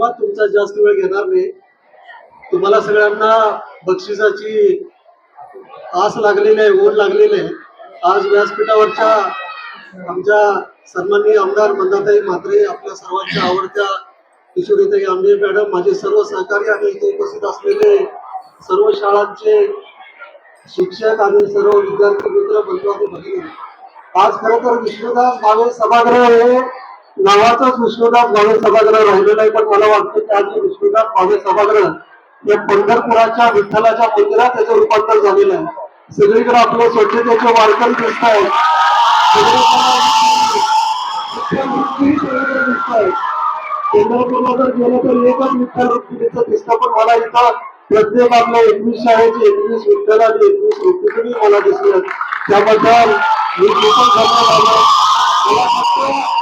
संदर्भात तुमचा जास्त वेळ घेणार नाही. तुम्हाला सगळ्यांना बक्षिसाची आस लागलेली आहे, ओढ लागलेली आहे. आज व्यासपीठावरच्या आमच्या सन्माननीय आमदार मंदाताई म्हात्रे, आपल्या सर्वांच्या आवडत्या किशोरीताई आंबे मॅडम, माझे सर्व सहकारी आणि इथे उपस्थित असलेले सर्व शाळांचे शिक्षक आणि सर्व विद्यार्थी मित्र, बंधू आणि भगिनी, आज खरं तर विष्णुदास भावे सभागृह हे नावाचंच विष्णुदास भावे सभागृह राहिलेलं आहे, पण मला वाटतं की आज विष्णुदास भावे सभागृह हे पंढरपुराच्या विठ्ठलाच्या मंदिरात त्याचं रूपांतर झालेलं आहे. सगळीकडे आपले स्वच्छतेचे वारकरी दिसत आहेत, पंढरपूरला जर गेलं तर एकच विठ्ठल रुक्मिणीचं दिसतं, पण मला इथं प्रत्येक आपल्या 21 शाळेचे 21 विठ्ठल आणि 21 रुक्मिणी मला दिसले. त्याबद्दल मी खूपच धन्यवाद. मला फक्त